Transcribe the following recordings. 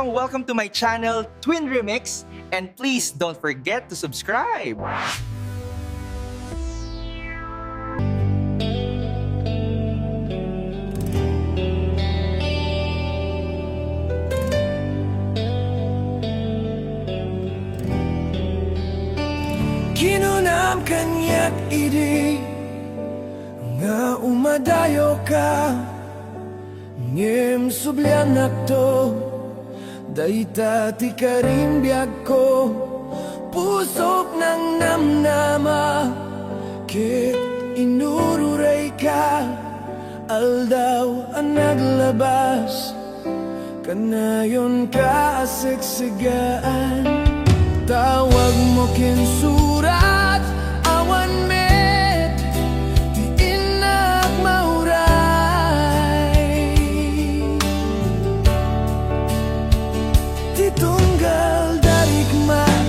Welcome to my channel, Twin Remix, and please don't forget to subscribe. Kinunam kanyak idi nga umadayo ka ngem sublianak to dayta ti karimbiyag ko pusok ng namnama kit inururay ka aldaw ang naglabas kanayon ka asiksigaan tawag mo kinsurat awan met di inak mauray di tunggal darigmat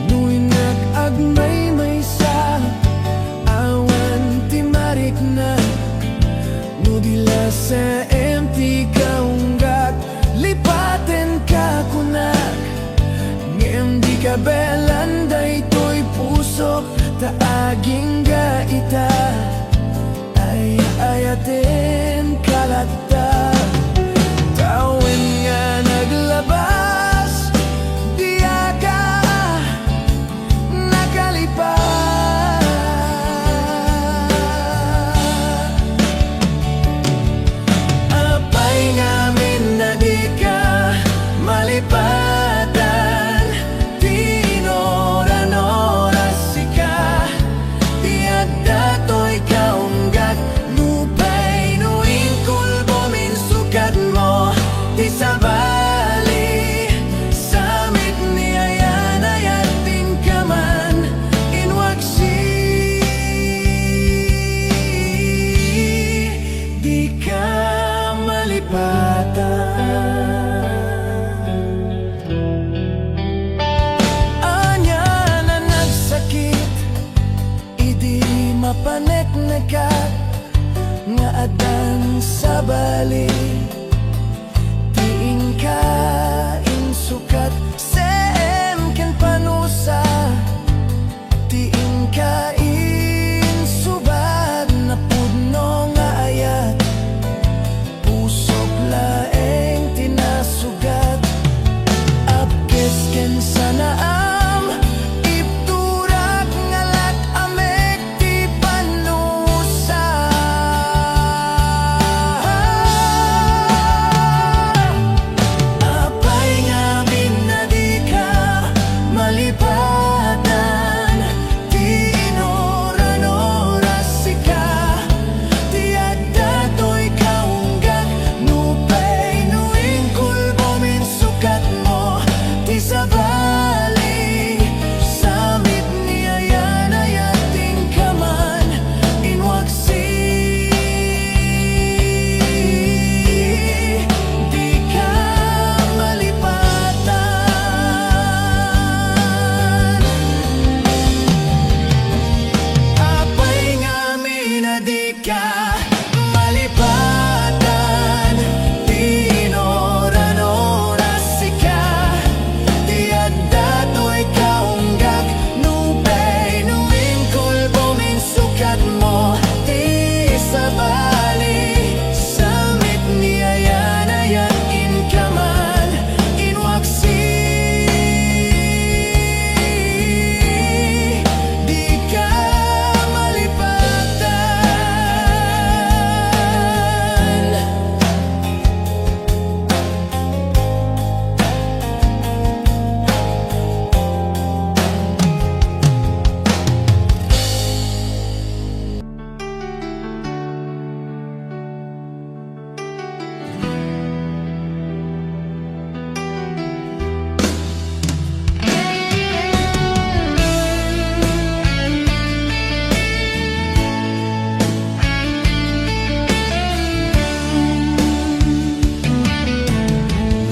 nuy nag-agmay may sa awan ti mariknak no dila sa empty kaunggat lipaten ka kunak di kabelan daytoy pusok taaging gaita ay ayaten kalata tawin nga naglabas diya ka nakalipas apay ngamin na di ka malipas mapanek na ka nga adan sa bali tiing ka insukat sem ken panusa tiing ka insubad na pudno nga ayat pusok laeng tinasugat apkes ken sana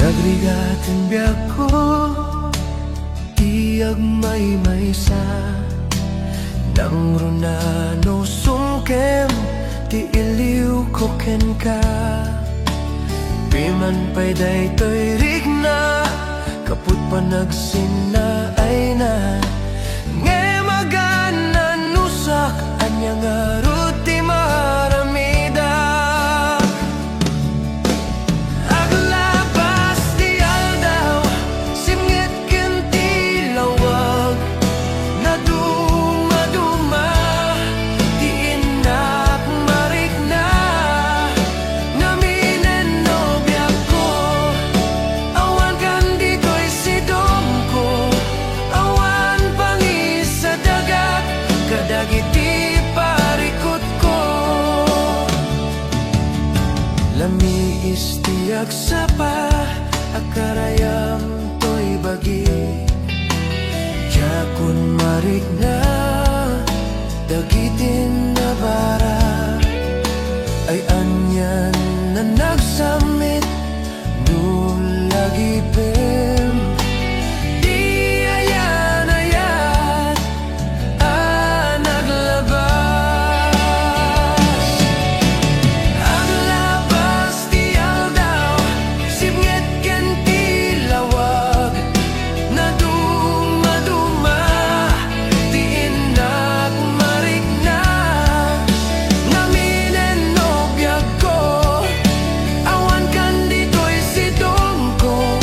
Nagrigatin biyak ko tiyag may sa nang runano sungkem ti iliw ko ken ka piman pay daytoy rigna panagsina ay na Ngemagan nusak anya ngaruti maramida Aglabas di aldaw simngit kenti lawag na duma-duma di inak marikna Naminen nobya ko awan kan dito'y sidom ko awan pangis sa dagat kadagiti parikot ko Lami istiyak sapa akarayam to'y bagi Yakun marikna dagitin na bara ay anyan na nagsamit nulagi pem di ayan-ayan naglabas Aglabas ti aldaw simngit ken ti lawag na duma-duma di inak marikna Naminen nobya ko awan kan dito'y sidom ko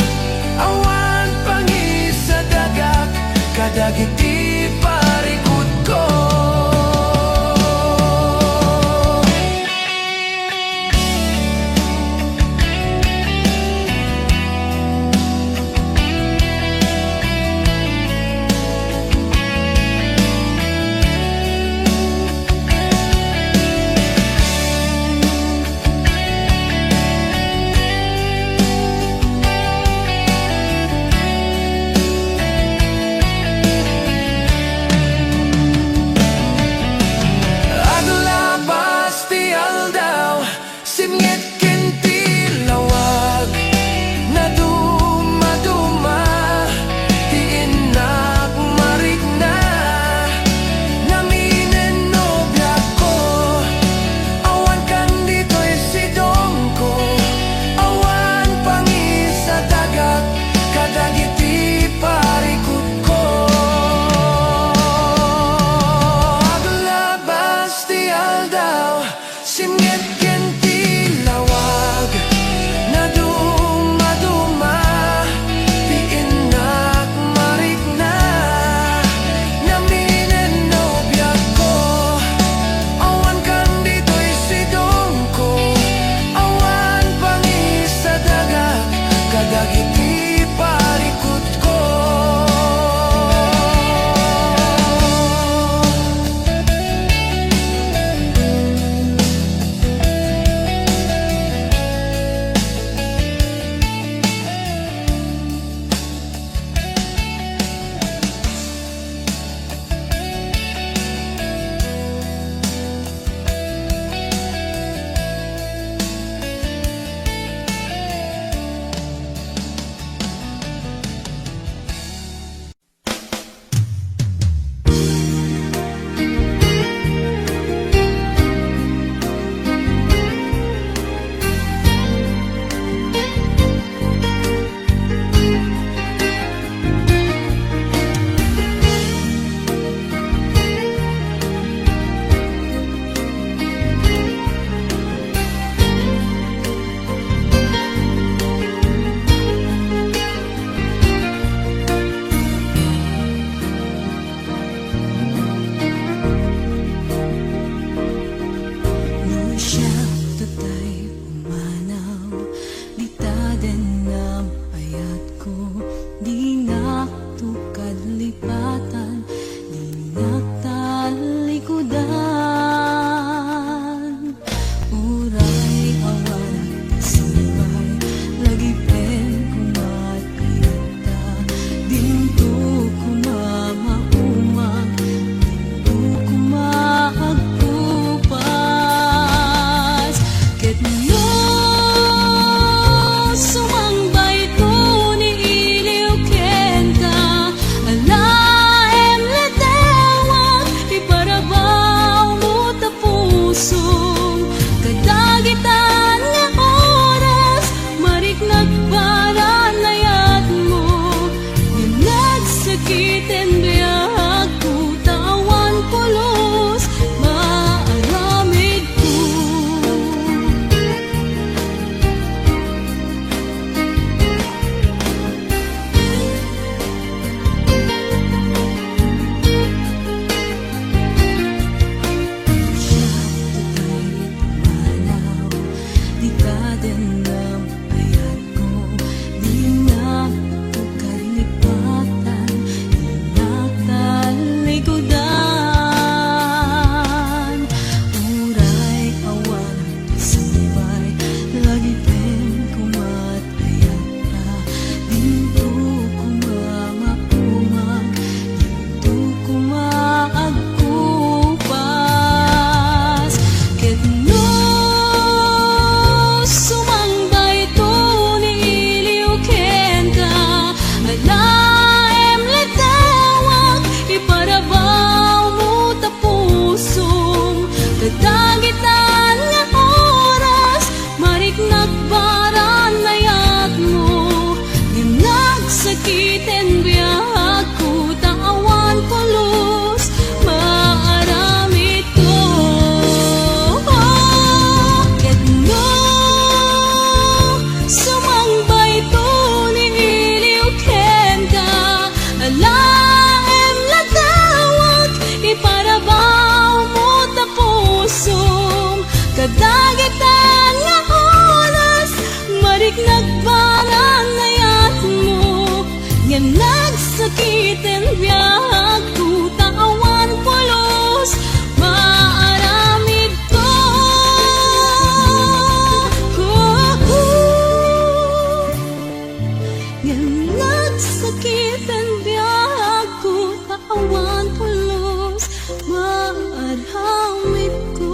nagsakitan biyag ko kaawan tulos maadhamit ko.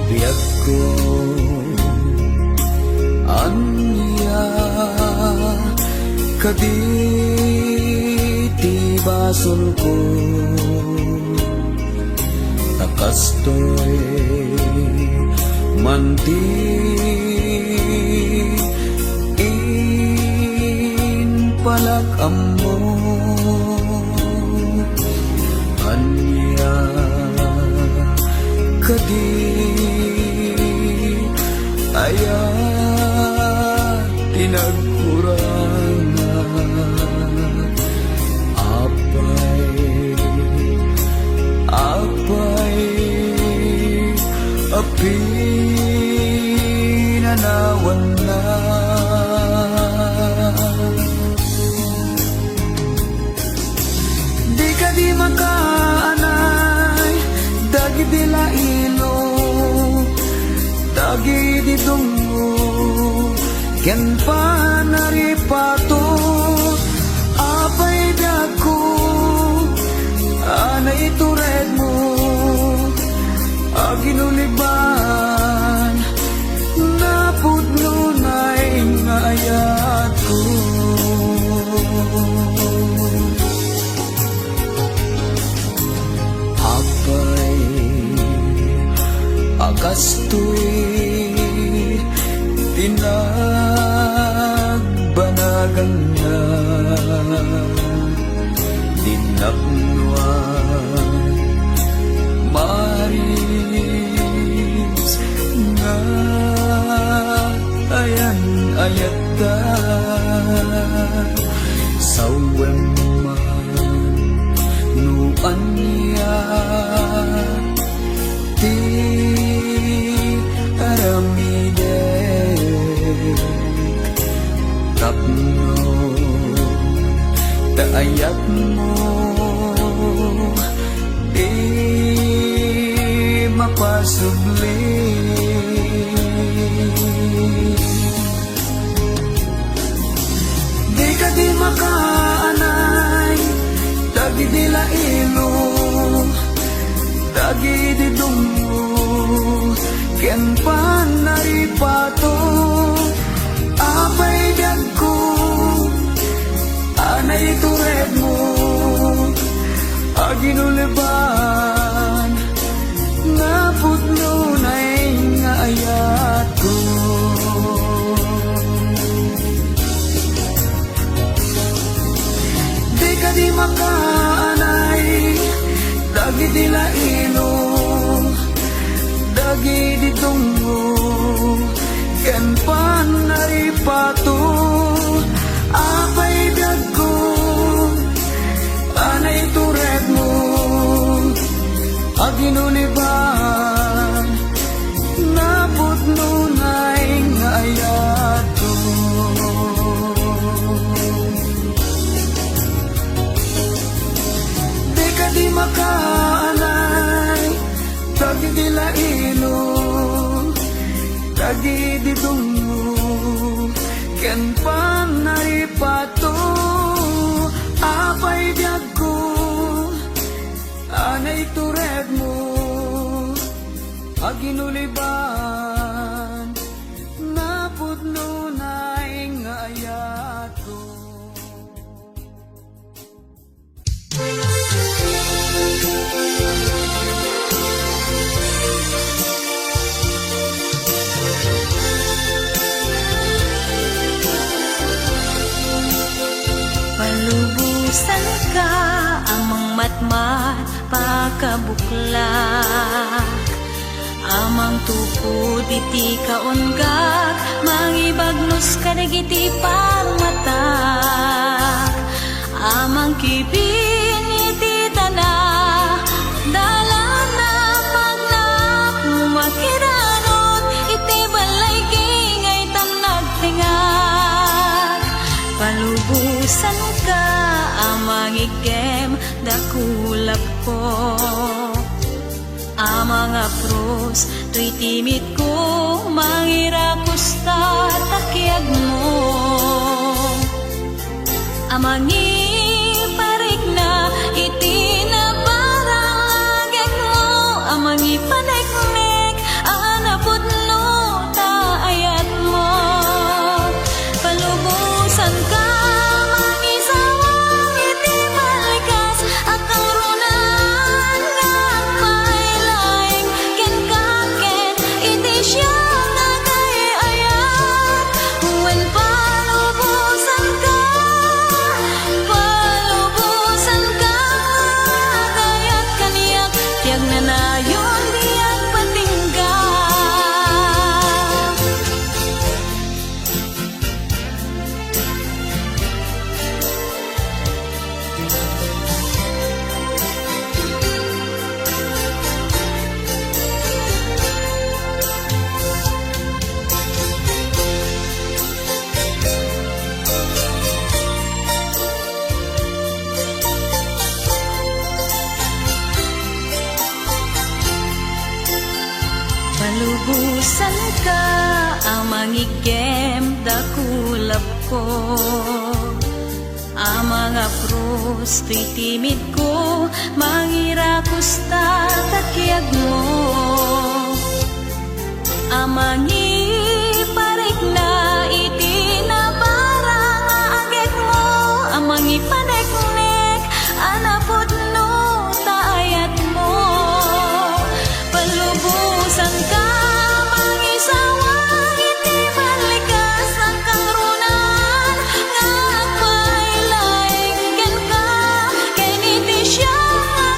Biag ko anya kaditi basol ko takastoy manti in palak amo anya kadi aya tinagkurangan apay api nanawan na di ka di makaanay dagi di lailo dagi di dungo ken panaripato apay dako anay tured mo aginuliban napudno na'y nga ayat ko apay agastoy tinagbanagan na dinaknuan maris nga ayan ayata sawen man nuan niya ti aramide tapno taayat mo di mapasubli di ka di makaanay dagi di lailo dagi di dungo ken panaripato apay dagko anay tured mo aginuliban napudno na'y nga ayat ko di ka di makaanay dagi di lailo dagi di dungo ken panaripato apay dagko anay tured mo aginuliban napudno na'y nga ayat ko di ka di makaanay dagi di lailo dagi di dungo ken panaripato apay dagko anay tured mo aginuliban napudno na'y nga ayat ko. palubusan ka amang matmat pakabuklak amang tupod iti kaunggak mangibagnos kadagiti pamatak amang kibin iti tanah dalana pagnak makiranot iti balay gingay tamnag tingag palubusan ka amang igem dakulap ko amang apros to'y timid ko mangirakos ta takyag mo amang iparik na iti na parang agad mo amang ipaneknek anapot no ta ayat mo palubusan ka mangisawang iti balikas at karunan nga mailaing ken kaken iti siya nga ayat when palubusan ka kayat kaniyak tiyag na nayon diyan patingga palubusan ka amang igem dakulap ko amang apros to'y timid ko mangirakos ta takyag mo amang iparik na iti na parang agad mo amang ipaneknek anapot no taayat mo palubusan ka mangisawang iti balikas ang karunan nga agpailaing ken ka ken iti siya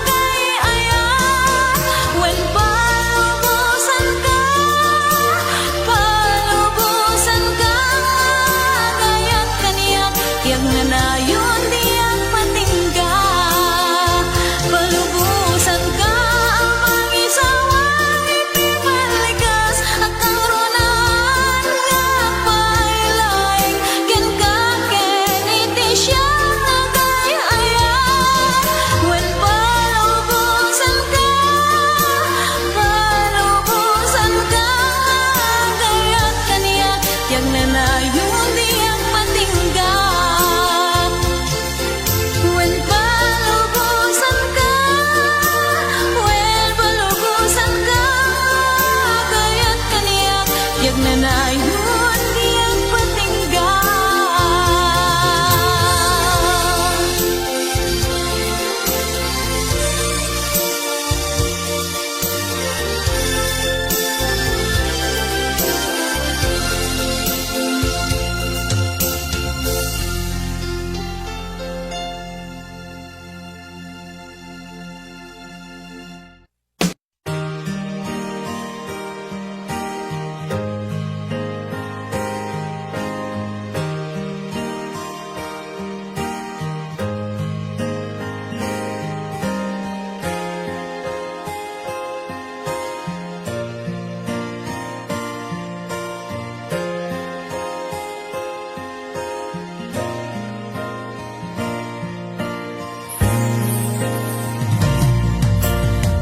nga ayat when palubusan ka gayat kaniyak tiyag na nayon diyan patingga palubusan ka amang isawang iti balikas at karunan nga pailaing ken ka ken iti siya nga ayat when palubusan ka gayat kaniyak tiyag na nayon diyan patingga when palubusan ka kayat kaniyak tiyag na nayon diyan patingga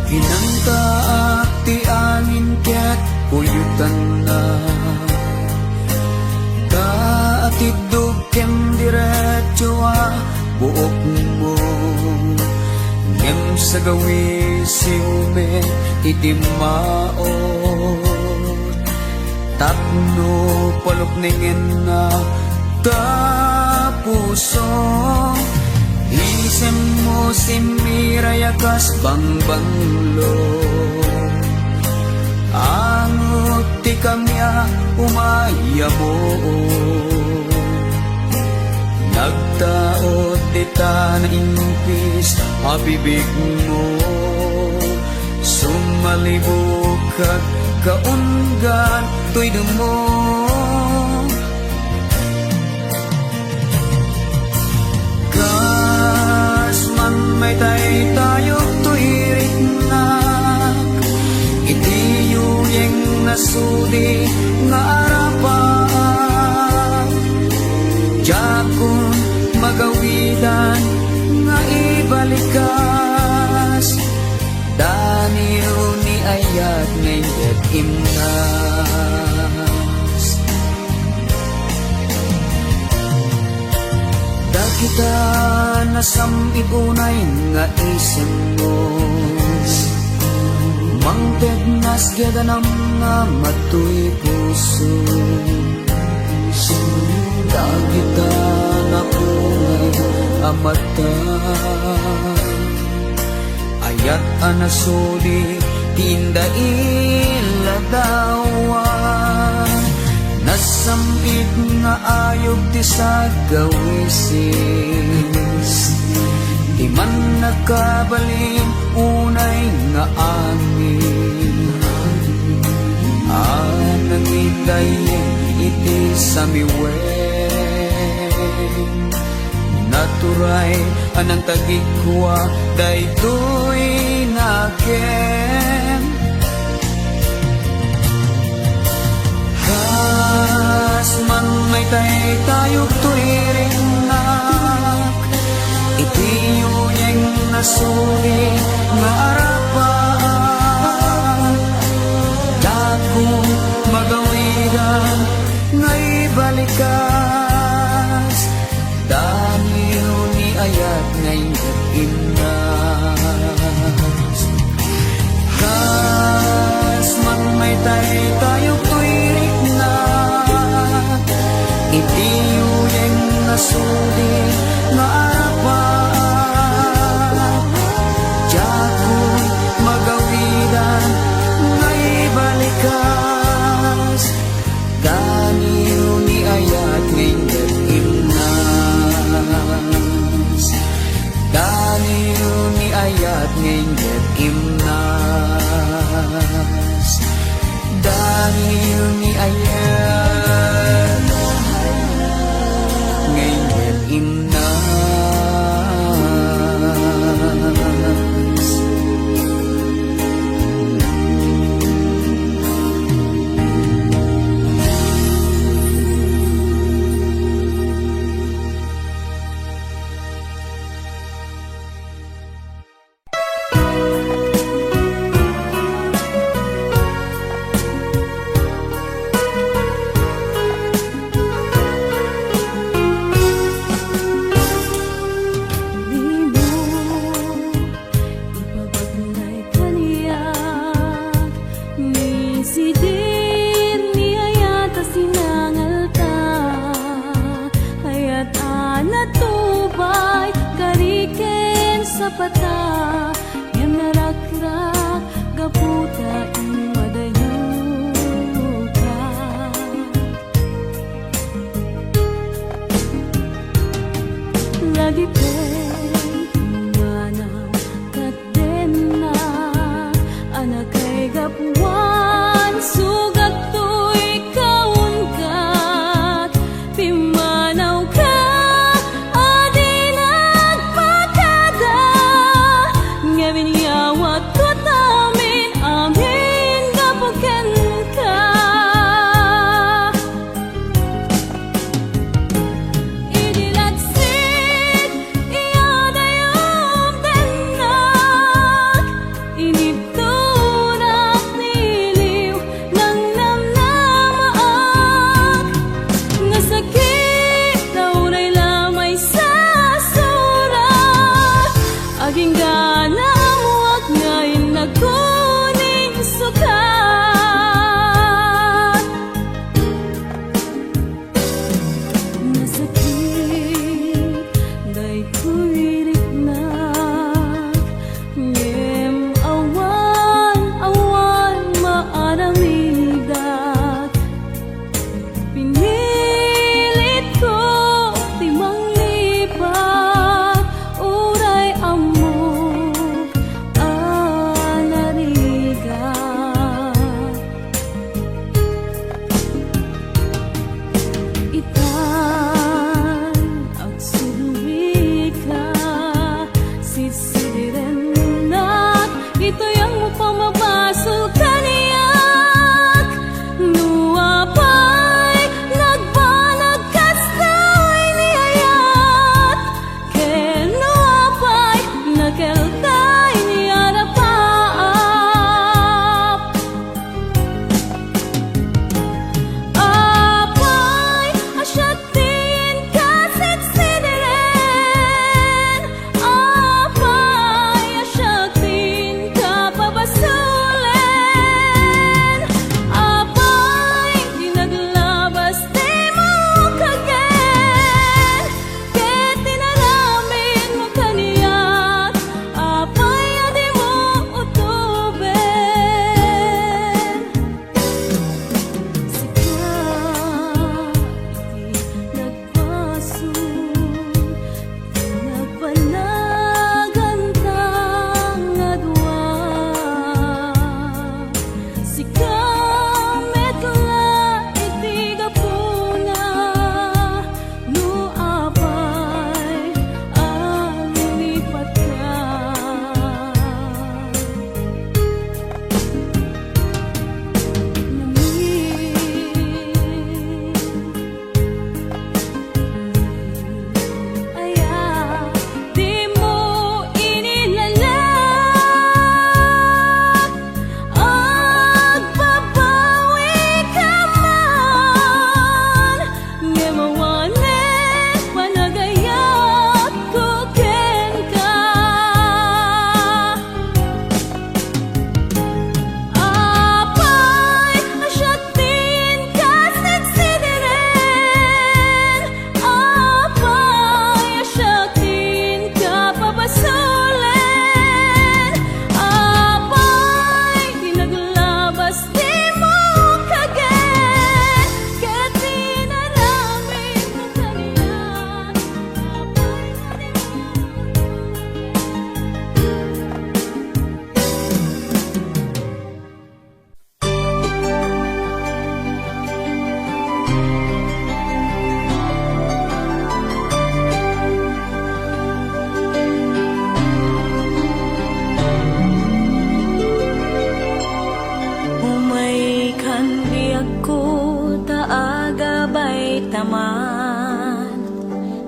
Hinangta at ti angin kaya't puyutan na kaatidog kem diretso buok mo ngem sa gawi siume iti maot tapno palukningin na tapuso isem mo simirayakas bangbanglo angot ti kamya umaya mo nagtaot dita na impis abibig mo sumalibog kag kaunggan tuy mo gas man may tay tayo tuy ritnak itiyuyeng nasudi nga arapan jakon magawidan nga ibalikas daniyo ni ayat ngayat imnas dakita nasamit unay nga isang mo mangpet nas gadanam nga matuy puso dakita napungay amata ayat anasuli tinda iladawan nasampit nga ayog ti sa gawisis di man nakabalin unay nga amin anang idayin iti samiwen naturay anang tagikwa daytoy naken has man may tay tayo tuirinak itiyuyeng nasuli nga arapan dakong magawigan nga ibalikas daniyo ni ayat ngayon imnas kas man may tay tayo tuirik na itiyuyeng nasuli nga arapan jakon magawidan nga ibalikas daniyo ni ayat ngayon imnas daniyo ni ayat ngayon imnas daniyo ni ayat ngayon imnas pata yang narakrak gaputa ing madayuka lagi manang katena anak kay gapuan sugat to'y kaungkat pimanaw ka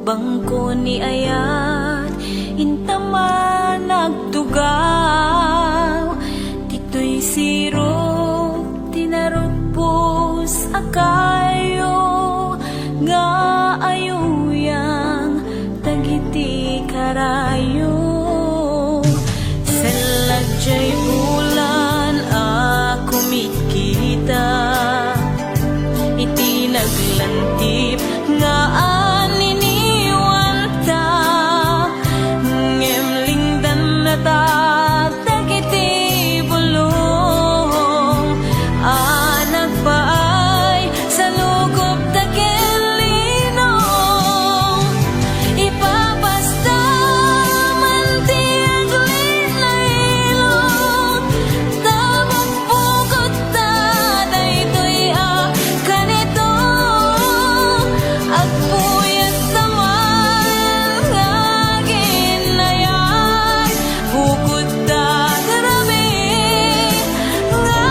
bangko ni ayat intama nagtugaw dito'y siro tinarupos akayo nga ayuyang tagiti karayo saladjay bulan ako mikita iti naglantip nga aniniwan ta ngemlingdan na ta dagiti bulong anak paay sa lugop dakelinong ipapasta man ti aglinlailong damang pugot ta daytoy kanito agpuyat naman nga ginayay bukod ta darami nga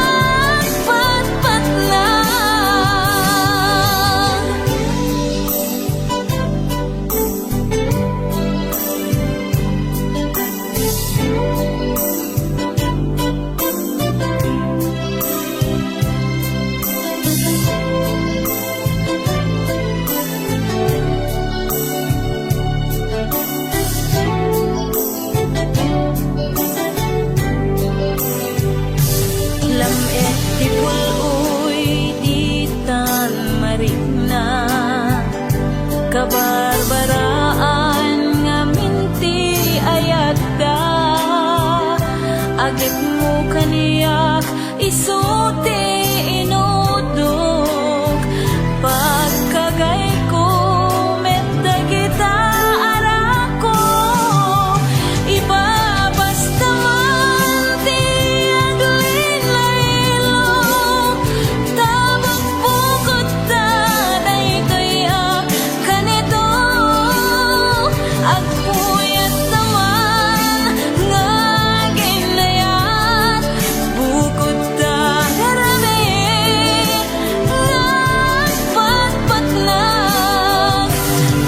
agpatpat lang lamet ti puluy ditan marigna kabarbaraan nga minti ayat da agit mo kaniyak isuti inudok pagkagay ko medda kita arako ibabasta man ti aglinlailong tabang bukod ta daytoy kanito agpuyat naman nga ginayat bukod ta darami nga agpatpat lang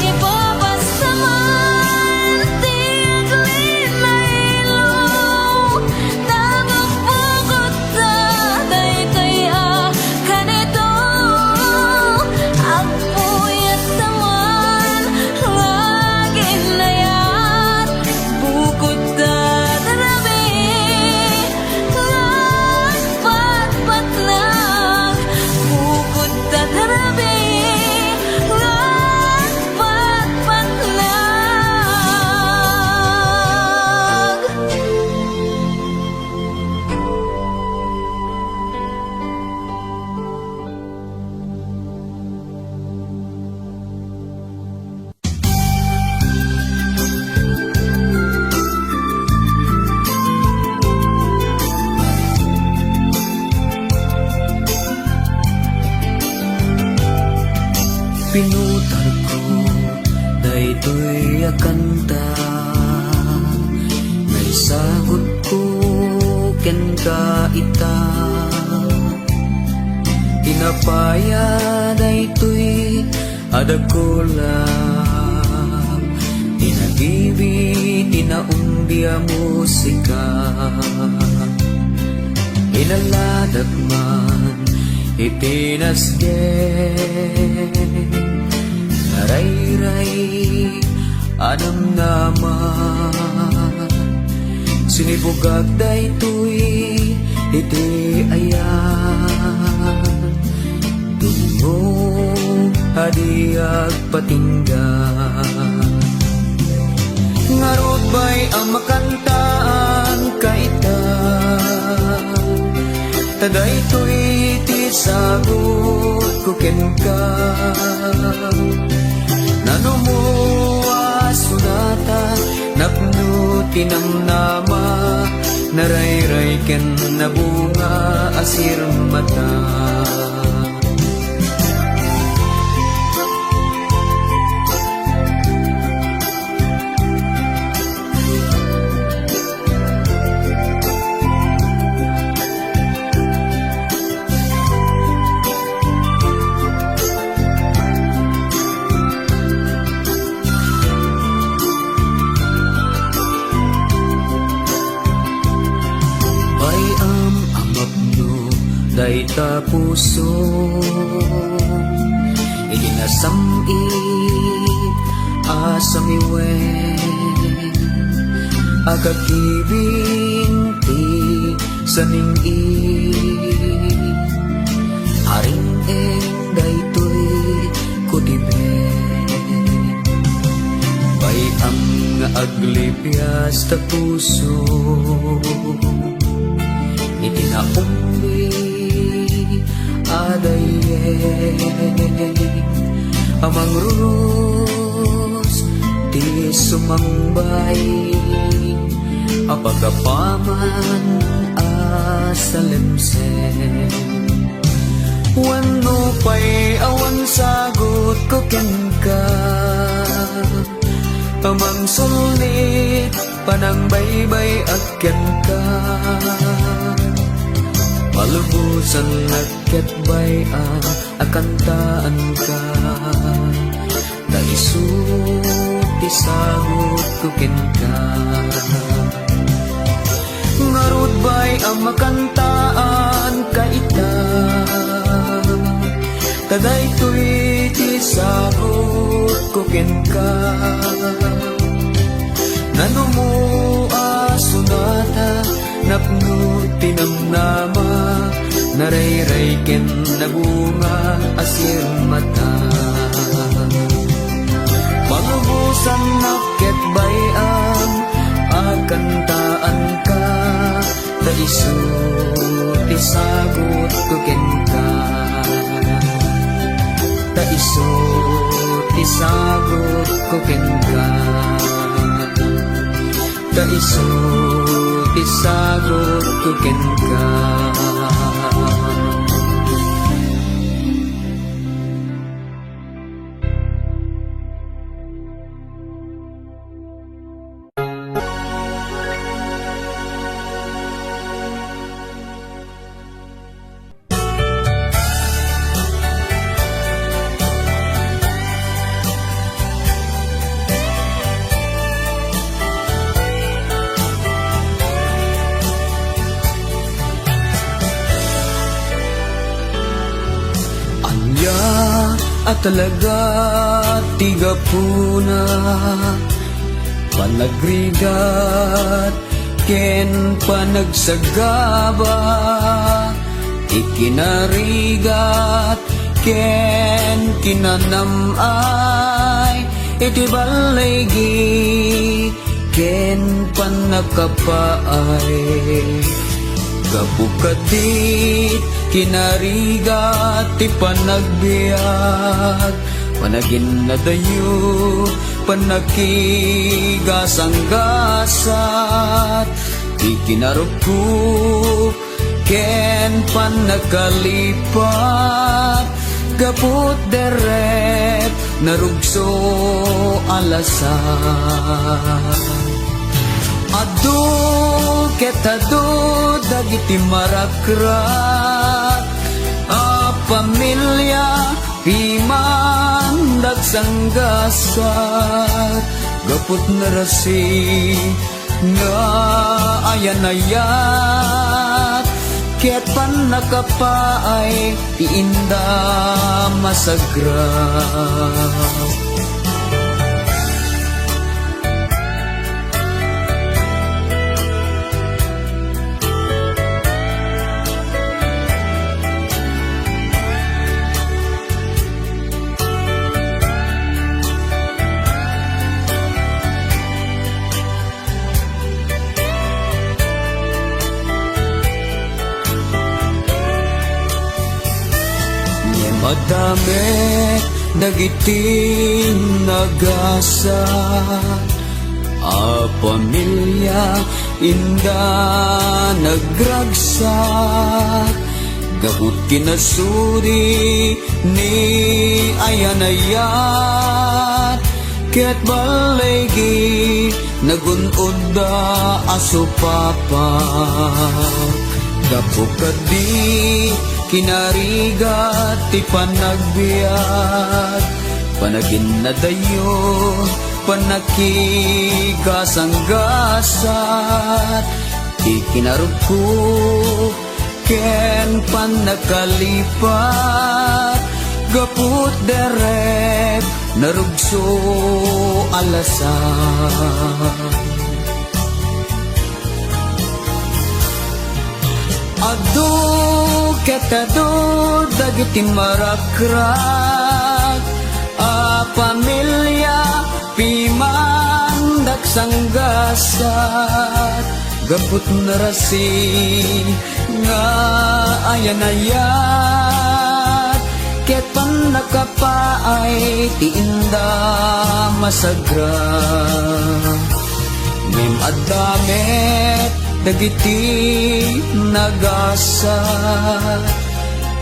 ibabasta man ti aglinlailong tabang bukod ta daytoy kanito agpuyat naman nga ginayat bukod ta darami nga agpatpat lang bukod ta darami nga agpatpat lang Pinutar ko daytoy akanta may sagot ko ken ka ita tinapaya daytoy adakolang tinagibi tinaumbiya musika inaladag man itinasgen narayray anam naman sinibugag daytoy iti ayan dungo hadiag patinggan ngarot bay ang makantaan kaita tadaytoy ti sagot ko ken ka nanumuwa sunata napno tinamnama narayray ken nabunga asir mata ta puso Iginasambit asamiwen Agakibing ti saningi Haring eng daytoy kutibe Bayam nga aglipias ta puso Itinaumbi adayeng Amang rurus ti sumangbay Apagapaman asalemsen Wano pa'y awan sagot ko ken ka Amang sulit panang baybay at ken ka Palubusan agket bay akantaan ka Naisut isagot ko ken ka Ngarud bay ang makantaan ka ita Taday to'y isagot ko ken ka Nano mo asunata napno tinamnama Narayray ken nabunga asir mata Malubusan naket bayang akantaan ka Taisut isagot ko ken ka Taisut isagot ko ken ka Taisut isagot ko ken ka At talaga tiga puna Panagrigat ken panagsagaba Ikinarigat ken kinanamay Iti balaygi ken panakapaay Gabukadit kinarigat ti panagbiag Panagin na dayo panakigasanggasat Di kinarukup ken panagkalipat Gaput deret narugso alasan Adu ketadu dagiti marakrat A pamilya piman dagsanggasat Gaput narasi nga ayan-ayat Ket panakapaay ti inda masagrat Madami dagiti nagasat A pamilya inda nagragsak Gabut kinasuri ni ayan-ayat Ket balaygi nagunod da asupapak Gapukadi kinarigat ti panagbiag Panagin na dayo panakigasanggasat Ti kinarugko ken pan nakalipat gaput deret narugso alasan. Adu ketado dagiti marakrak a pamilya pimandak sanggasat gaput narasi nga ayan-ayat ket pan nakapaay ti inda masagra ngem addamet dagiti nagasa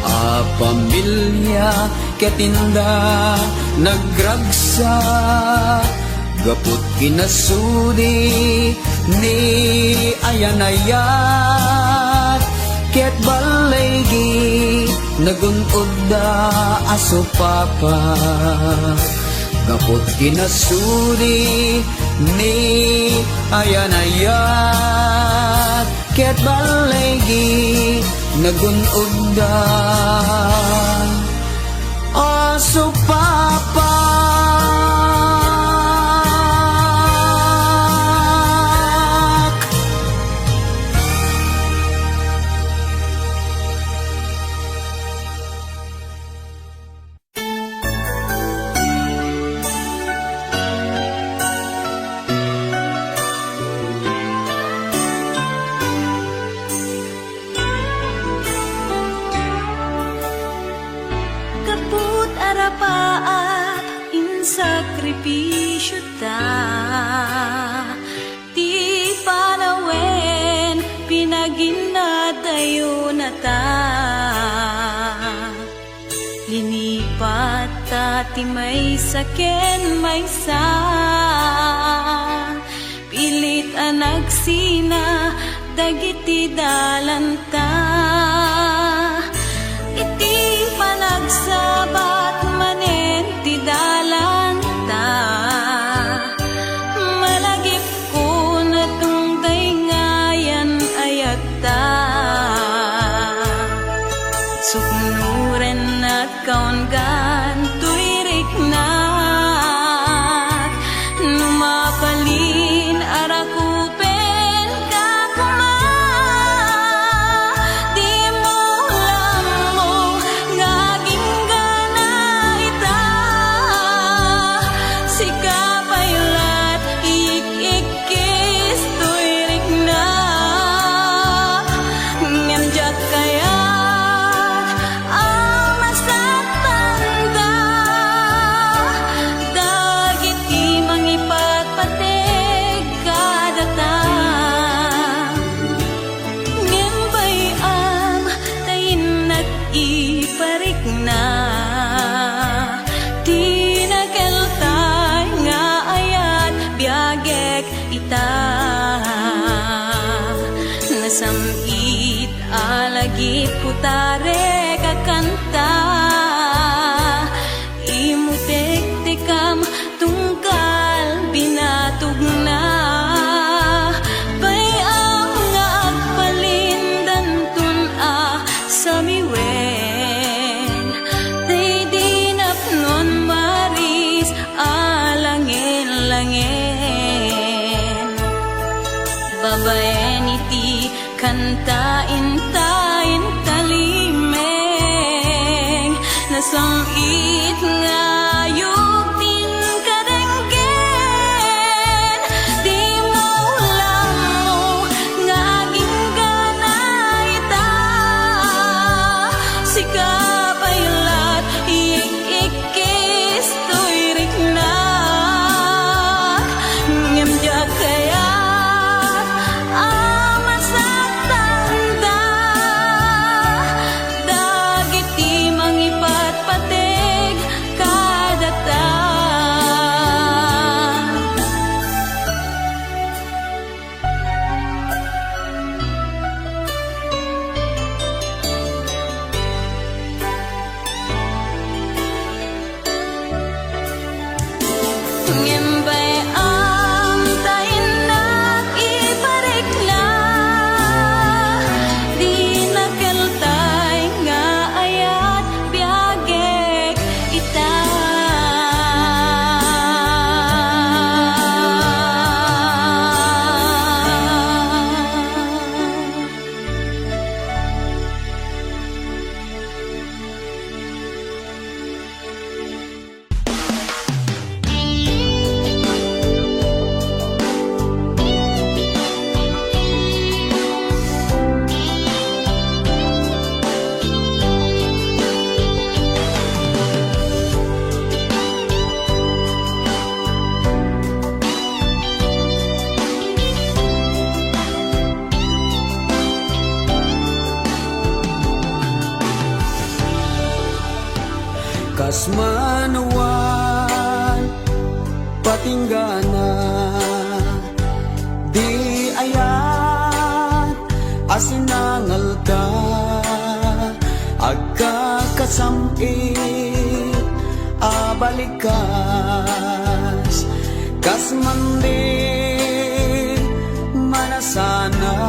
a pamilya ketinda nagragsa gaput kinasudi ni ayanayat ket balaygi nagunod da aso papa gaput kinasudi ni ayanayat ket balaygi nagunundan aso papa. Kaput arapaat in sakripisyo ta, ti panawen pinaginadayo na ta. Linipat ta ti may saken may sa, pilit anagsina dagiti dalanta. Iti panagsabat manen ti dalanta, malagip ko na tungday ngayan ayata. Suknuren at kaungan tuirik na, numapalin arakupen kakuma. Di mo lamo ngaging gana ita, sikapaylat ik-ikis tuirik na. Nganjak kaya nasamit alagi putare kakanta, imutek-tekam tungkal binatog na. Bayang nga agpalindan tun a samiwen, tay dinapnon maris alangin-langin. Babaen iti kantain tayin talimeng, nasamit ngayog din kadenggen. Di mo lamo ngaging gana ita, sikapaylat ik-ikis tuirik na. Ngemjak kaya dagiti mangipatpateg ka kas manawan patinggana di ayat asinangal ka agkakasamit abalikas kas mandi manasanas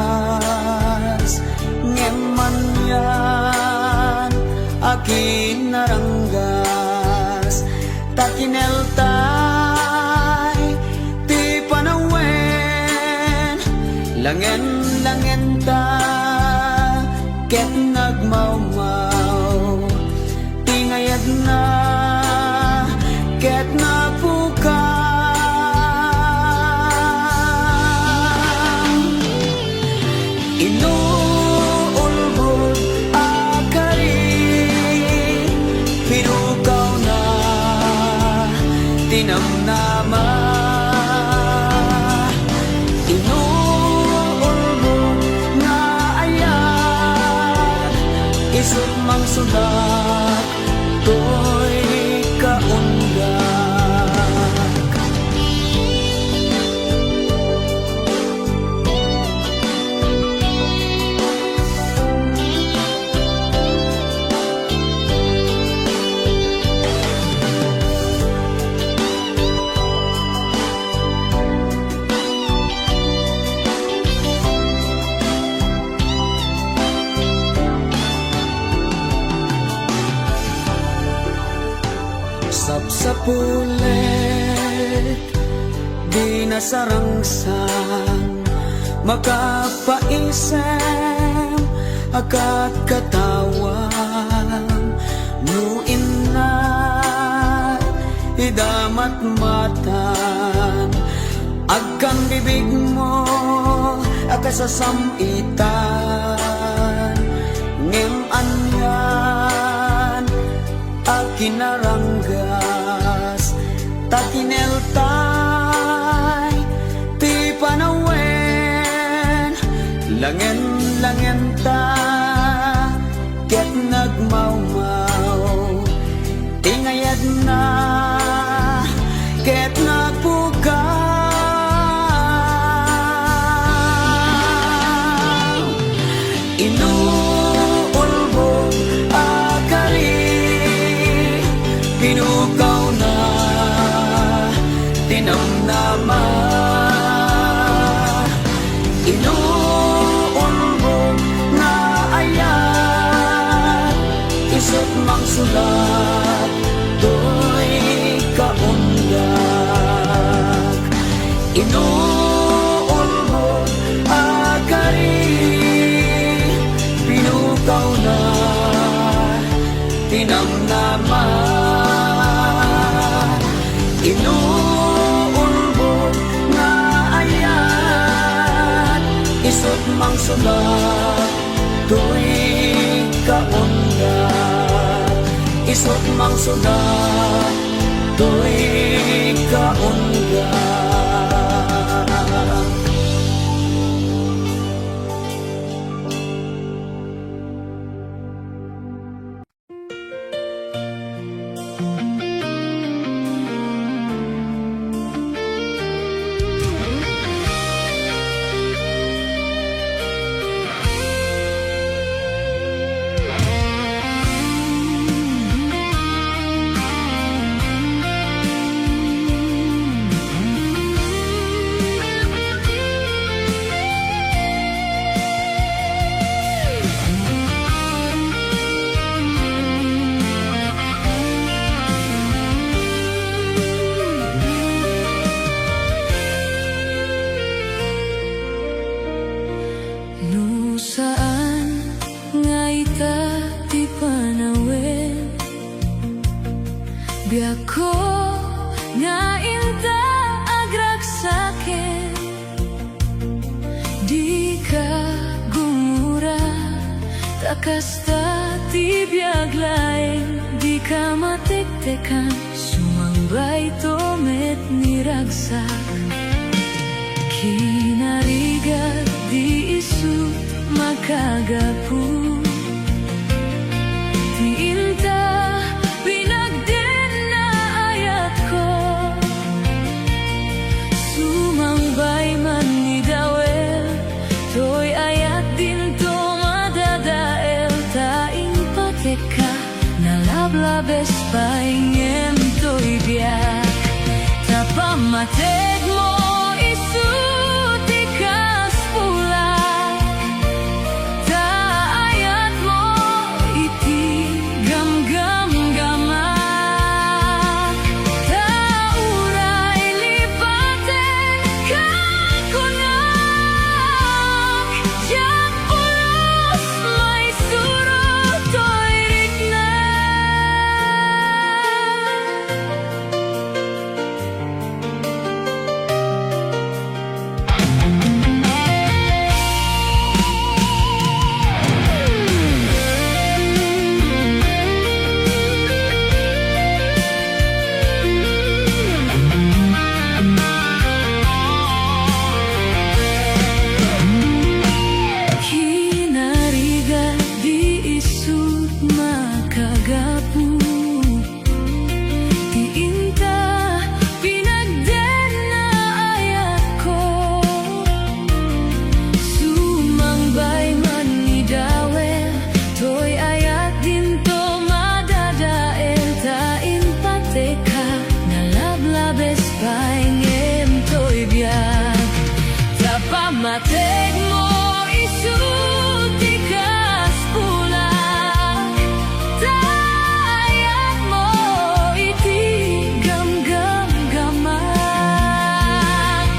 ngeman yan akin naranggas takineltay ti panawen langen ta ket nagmaumaw tingayad na ket napuka inuulbod akari pinukaw na tinamnama inuulbod na ayan isut mang sulat to'y kaunggak sapsapulet di nasarangsang makapaisem akat katawan nuin na idamat matan agkang bibig mo akasasamitan ngem anyan akinaranggas takineltay ti panawen langen ta ket nagmaumaw tingayad na ket nagpukaw inuulbog akari pinukaw na tinamnama inuulbog na ayan isut mang sulat to'y kaunggak inuulbog akari pinukaw na tinamnama inuulbog na ayan isut mang sulat to'y kaunggak isut mang sulat to'y kaunggak Biako nga inta agragsaken di ka gumura takasta ti biaglaeng di ka matektekan sumangbay tomet niragsak kinarigat di isu makagapu ti inta pinagde pamated mo isu tikas pula taayat mo iti gam-gam-gama tauray lipaten kakunak jak pulos may surot to'y rikna. Hinariga di isut makagapu di inta pinagden na ayat ko sumangbay man ni dawel to'y ayat din to madadael tain pateka nalablabes paingem to'y biyak tapamateg mo isu tikas pula taayat mo iti gam-gam-gama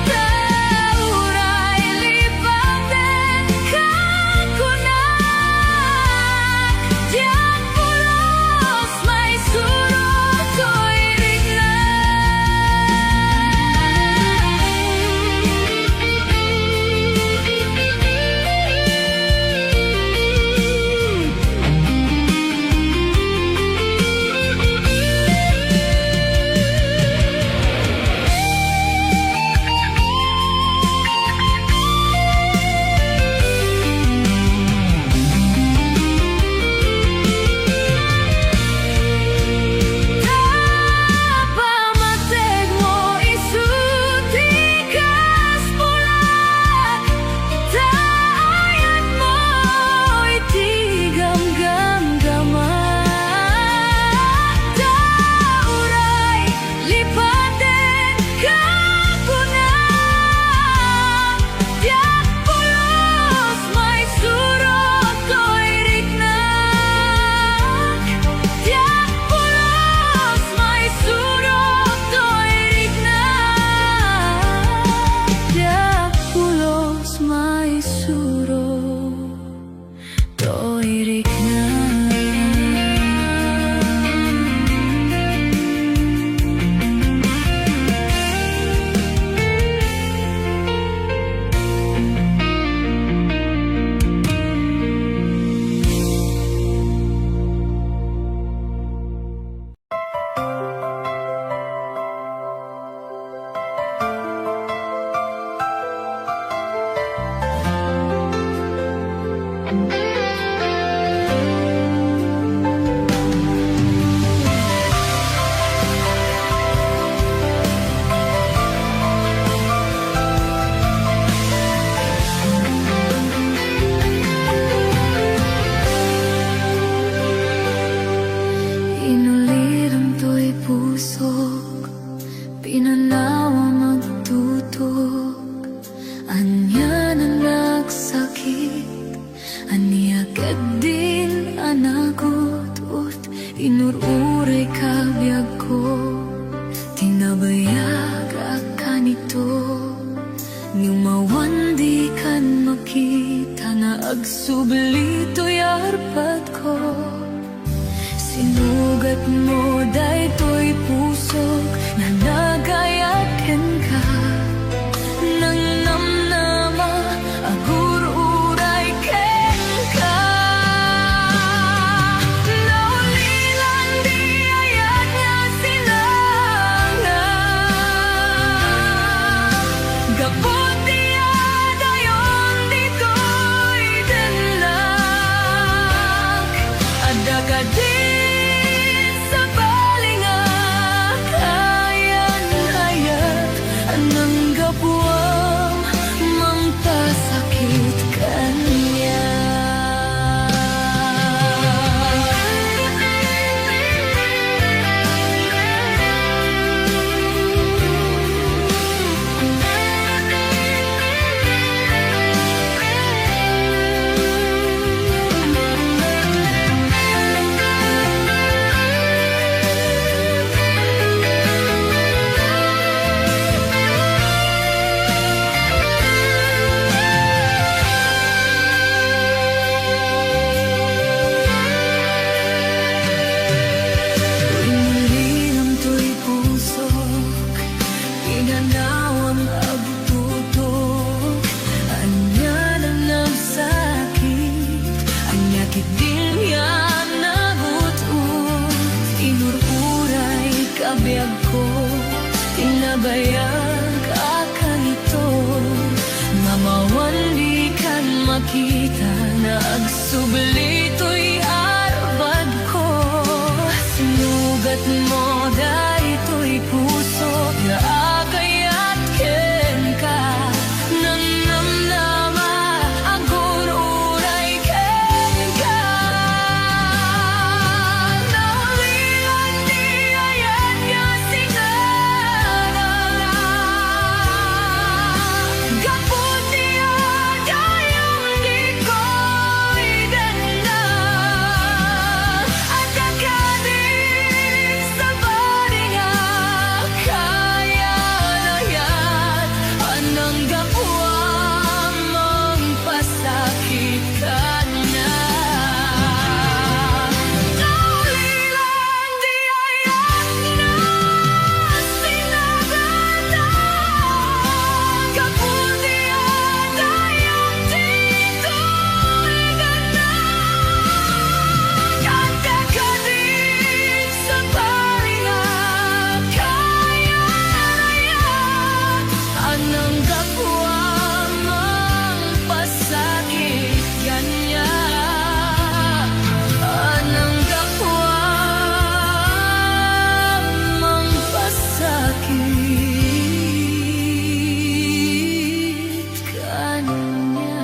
tauray lipaten kakunak jak pulos may surot to'y rikna. Tapamateg mo isu tikas pula taayat mo iti gam-gam-gama tauray lipaten kakunak jak pulos may surot to'y riknak jak pulos may surot to'y riknak jak pulos may surot to'y riknak. Inuliram to'y pusok pinanawa magtutok anya na nagsakit aniagad din anagot ut inururay kabiyag ko tinabayag akanito ngumawan di kan makita na agsubli to'y arpat ko sinugat mo daytoy pusok na nagayaken ka nang namnama agururay ken ka naulilan di ayat nga sinanga gapot di adayon dito'y denlak adagadi sa balingak ayan-ayat anang gabuang mangpasakit kanya. Idil niya nagutot, inururay kabiag ko, tinabayag akanito, mamawali kan makita na agsubli to'y arbad ko. Sinugat mo dahito'y puso na akayat ken ka, nanamnama agon uray ken ka. Naulian di ayat nga sinadala, gapon niya dayang di ko idanda, at akading sa baringa kaya layat, anang gapwa mong pasakit ka na. Naulilan di ayat na sinagata, gapon niya dayang di ko iganda, at akading sa baringa kaya layat, anang gapwa mong pasakit kanya, anang gapwa mong pasakit kanya.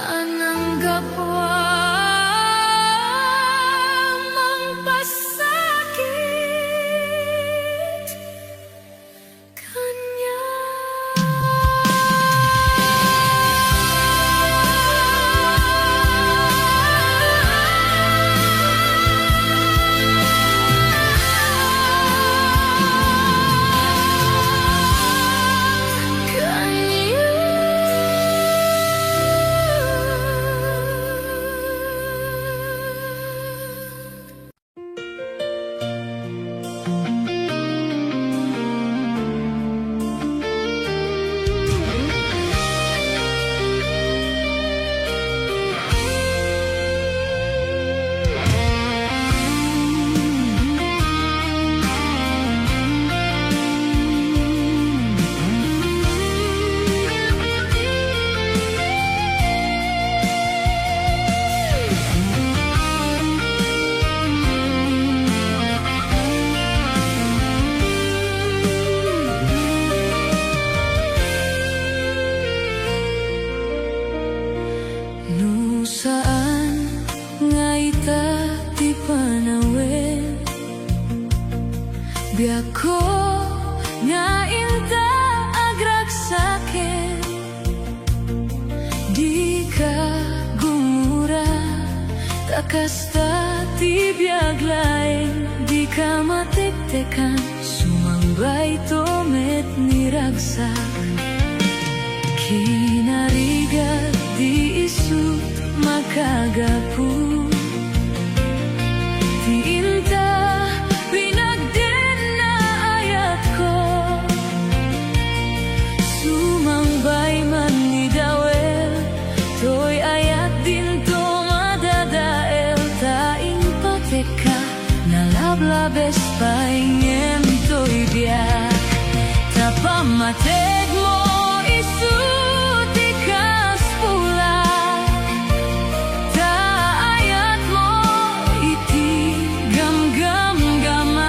Anang gapwa mong pasakit kanya. No saan nga ita ti panawin, biyak ko nga inta agragsaken, di ka gumura takasta ti biag lain, di ka matiktekan sumambay tomet ni ragsak. Kinarigat di isut makagapu, di inta pinagden na ayat ko, sumambay man ni dawel, to'y ayat din to madadael, taing pateka nalablabes paingem to'y biyak, tapamateg mo isut ikas pula, taayat mo iti gamgam-gamak,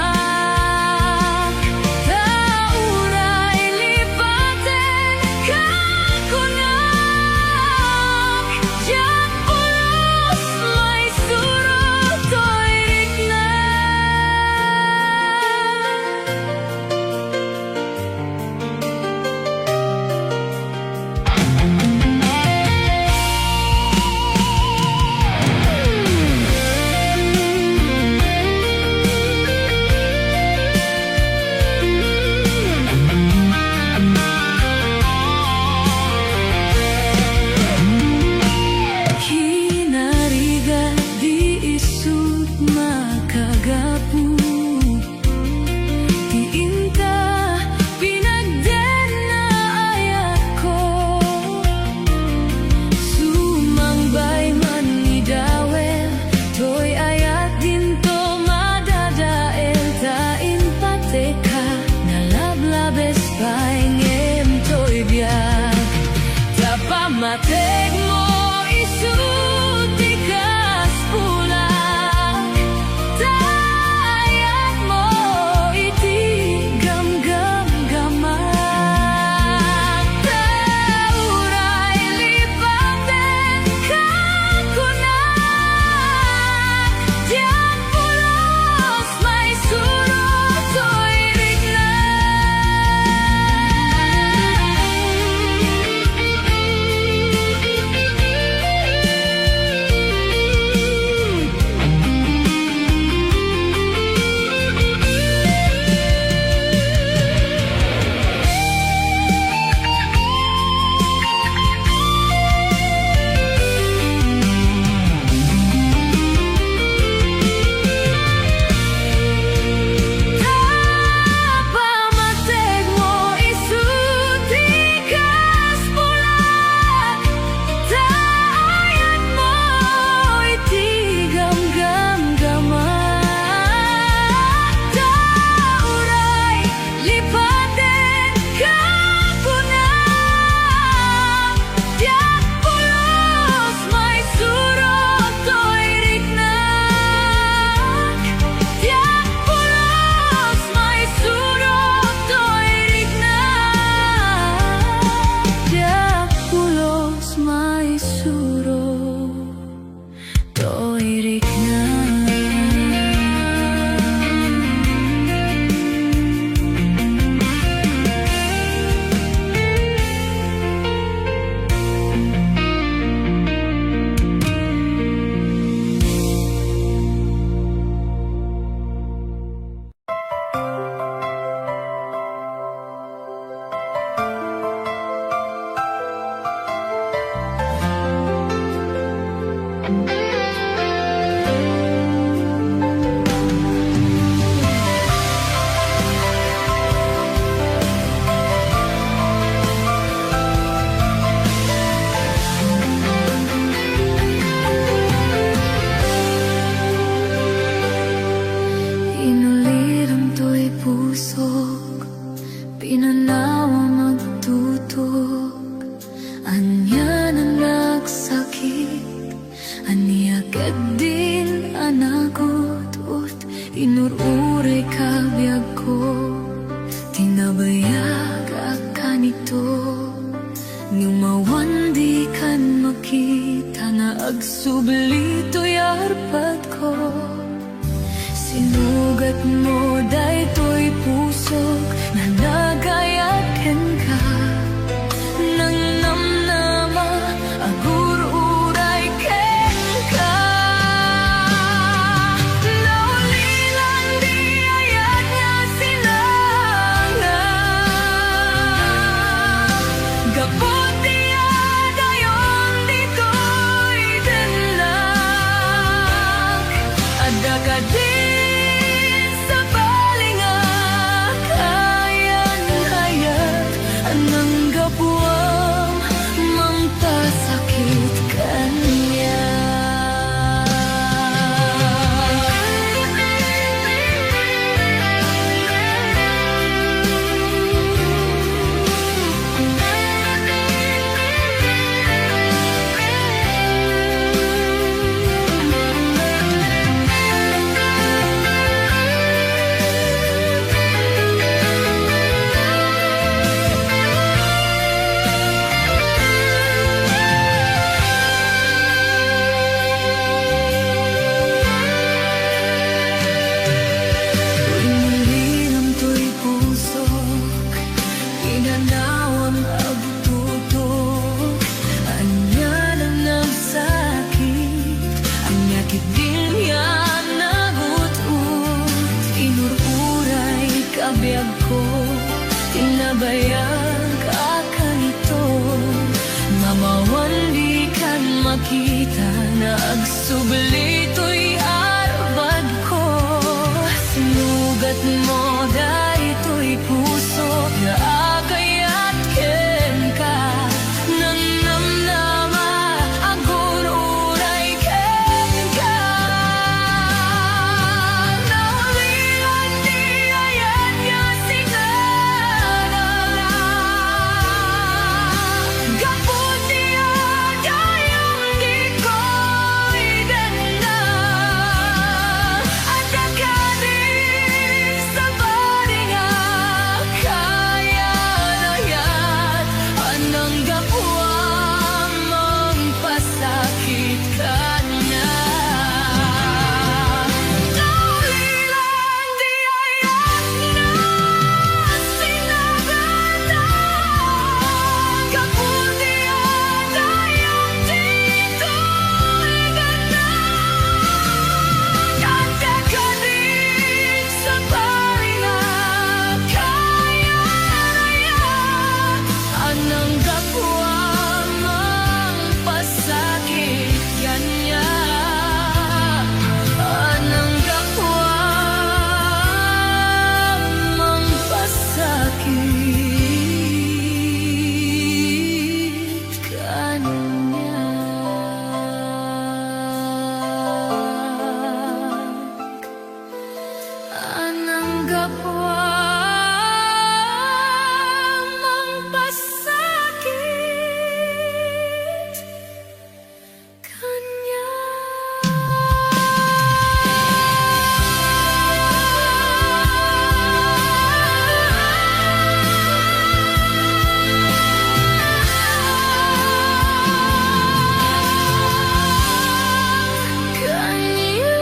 tauray lipaten kakunak, jak pulos may surot to'y rikna. Inururay ka biyag ko, tinabayag akan ito. Ngumawan di kan makita na agsubli to'y arpat ko. Sinugat mo daytoy pusok na nagayaken ka. Nang namnama agur-uray ken ka. Naulilan di ayat nga sinangag. Gapot diya dayon dito'y denlag. Adda ka din sa balinga kayan hayat. Anang gabuang mampasakit kanya. Iniliram to'y pusok, inanawang agtutok. Anya lang nagsakit, ang yakit din yan nagut-ut. Inururay kabiyag ko, tinabayag akan ito. Mamawan di kan makita na agsubli to'y arbad ko. Sinugat mo daytoy puso na agayat ken ka. Nang namnama agur-uray ken ka. Naulilan di ayat nga sinangag. Gapot diya dayong di ko'y dendag. Adda ka din sa balinga kayan hayat. Anang gapuang mampasakit kanya. Naulilan di ayat nga sinangag. Gapot diya dayong di ko'y dendag. Adda ka din sa balinga kayan hayat. Anang gapuang mampasakit kanya. Anang gapuang mampasakit kanya. Anang gapuang mampasakit kanya. Kanya.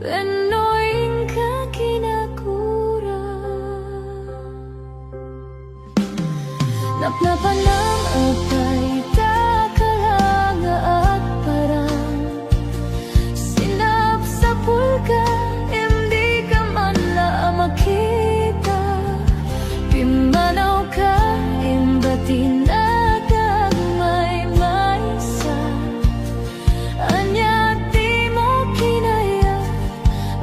Penoin ka kinakura Napnapan ng apay Takalanga at parang Sinap sa pulga Hindi ka man la makita Pimanaw ka Imbatin na may maisa Anya di mo kinaya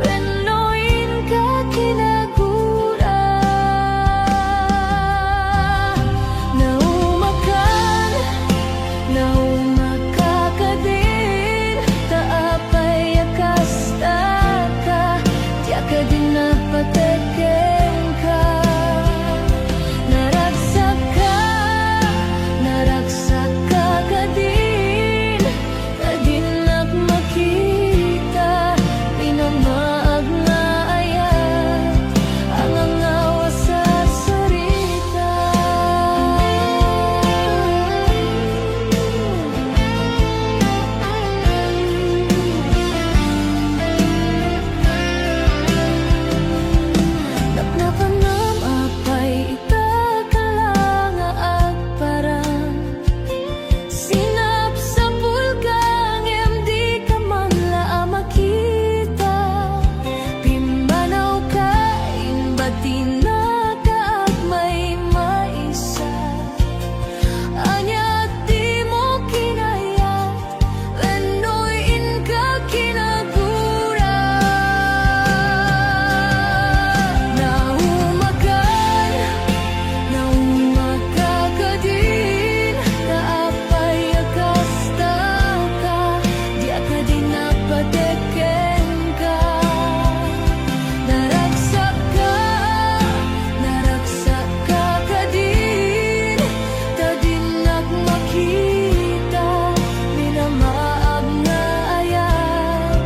Penoin ka kinagura Naumakan Naumakakadin Taapay akasta ka Tiya ka din napateken ka Naragsak ka Naragsak ka kadin Kadinak makita Pinamaag nga ayat Ang angawa sa sarita Napnapan ng apay Itakalanga at parang Sinap sa pulgang Di ka man la makita Pimbanaw ka Imbatin na ka at may maisa Anya di mo kinaya Penoin ka kinagura Naumakan Naumakakadin Kaapay akasta ka Di ka din napateken ka Naragsak ka Naragsak ka kadin Tadinak makita Minamaag na ayat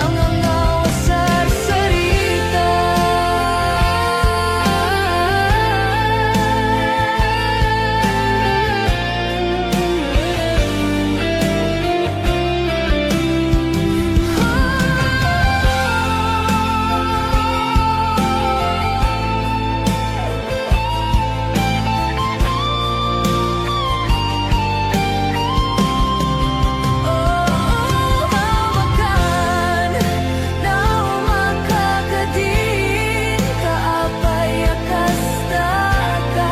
Ang angaw sa sarita Naumakan Naumakakadin Kaapay akasta ka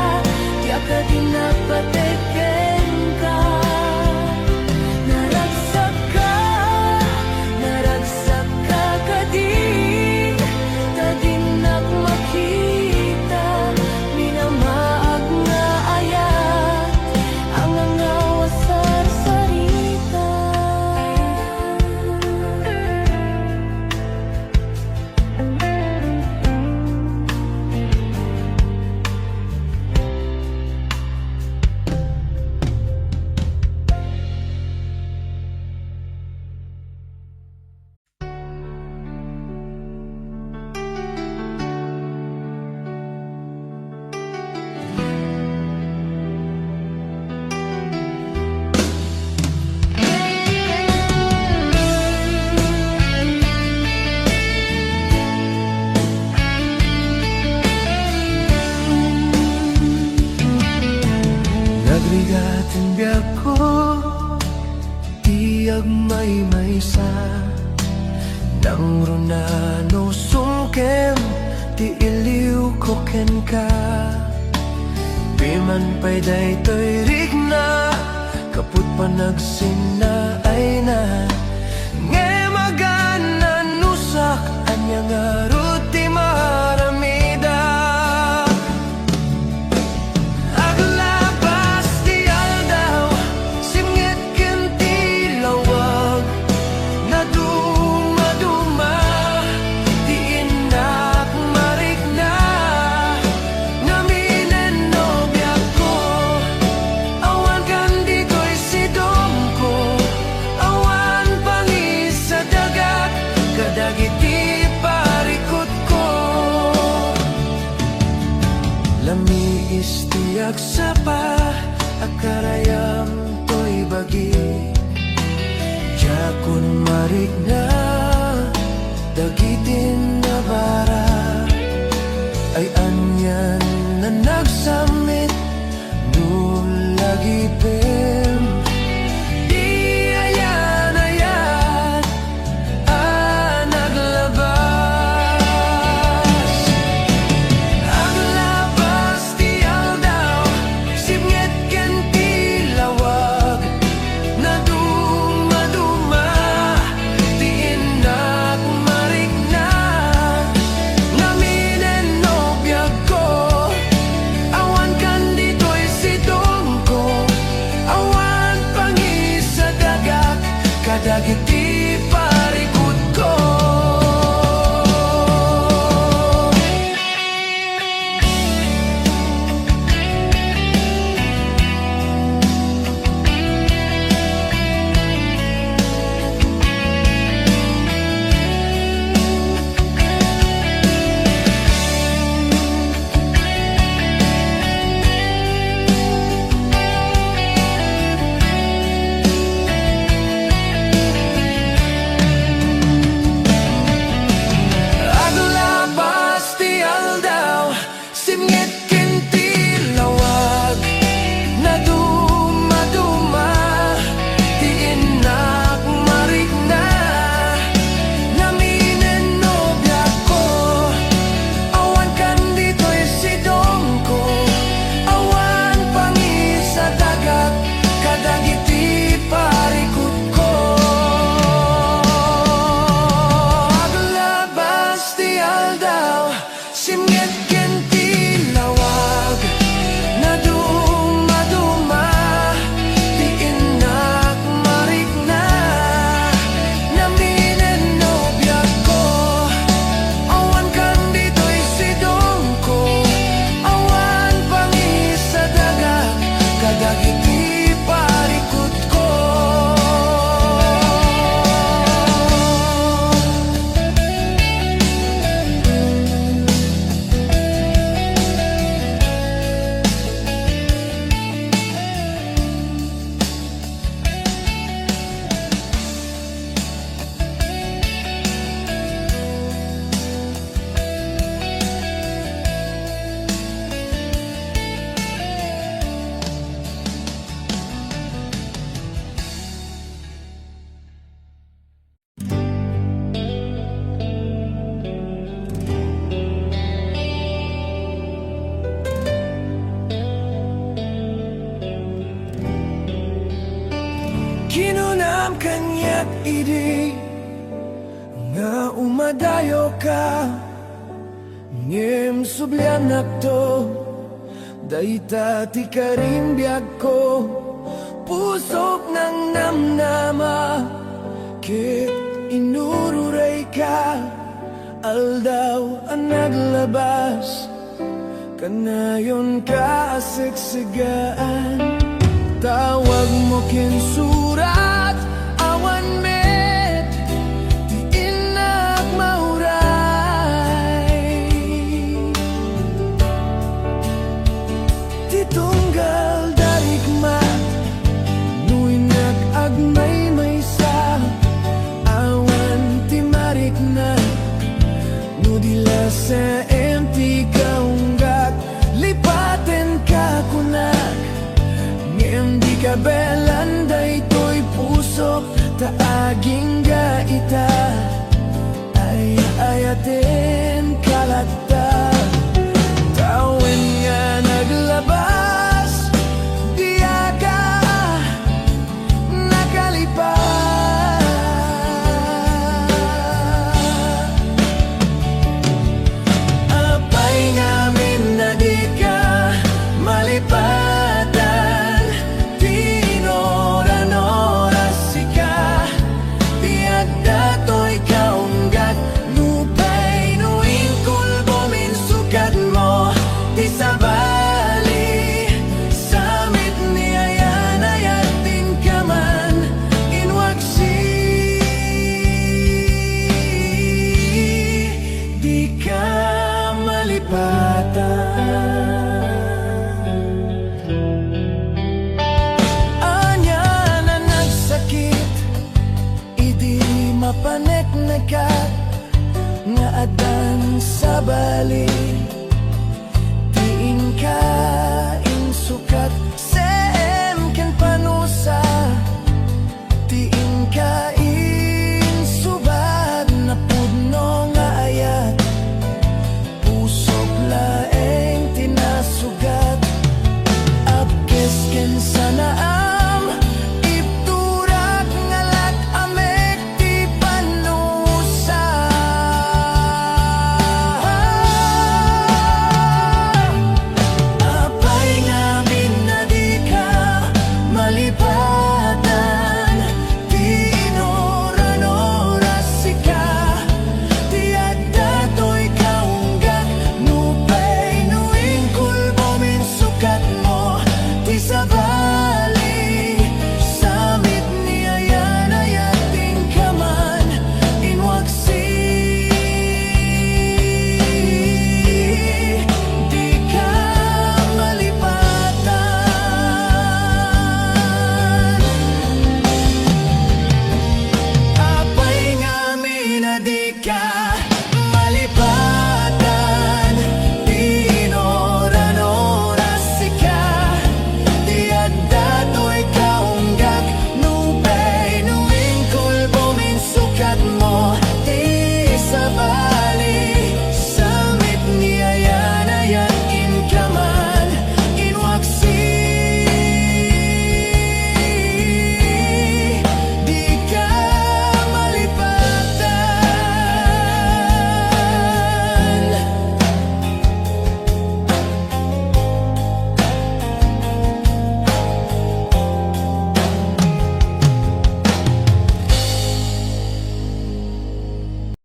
Tiya ka din napateken ka Naragsak ka Naragsak ka kadin Tadinak makita Minamaag nga ayat Ang angawa sa sarita Nagrigatin biyak ko Tiyag may maysa Nang runano sungkem Ti iliw ko ken ka Piman pa'y daytoy rigna Kaput pa nagsina ay na Nge maganan nusak Anya nga ruti maramida Aglabas di aldaw Singit kinti lawag Na duma-duma Di inak marigna Ngaminen nobya ko Awan kan di ko'y sidong ko Awan pangis sa dagat Kadagiti parikot ko Lami istiyak sapa Akarayam to'y bagi Jakun marigna Dagi Aram kanyak idi nga umadayo ka, ngem sublianak to, dayta ti karimbiag ko, pusok ng namnama, kit inururay ka, aldaw ang naglabas, kanayon ka asiksigaan, tawag mo kinsurat, awan met, di inak mauray. Di tunggal darigmat, nu'y nag-agmay may sa, awan ti marikna, nu dila sa empty kaunggat, lipaten ka kunak, ngem di ka belanday to'y pusok, taaging gaita, ay ayaten kalata. Tawen nga naglabas, diya ka nakalipas. Apay ngamin na di ka malipatan, tinoran-oras sika, tiyak dato'y kaunggat, nupay nuing kulbo minsukat mo, di sabali, samit ni ayan ayatin ka man, inwaksi, di ka malipatan. Anya na nagsakit, idi mapanek na ka, nga adan sa bali,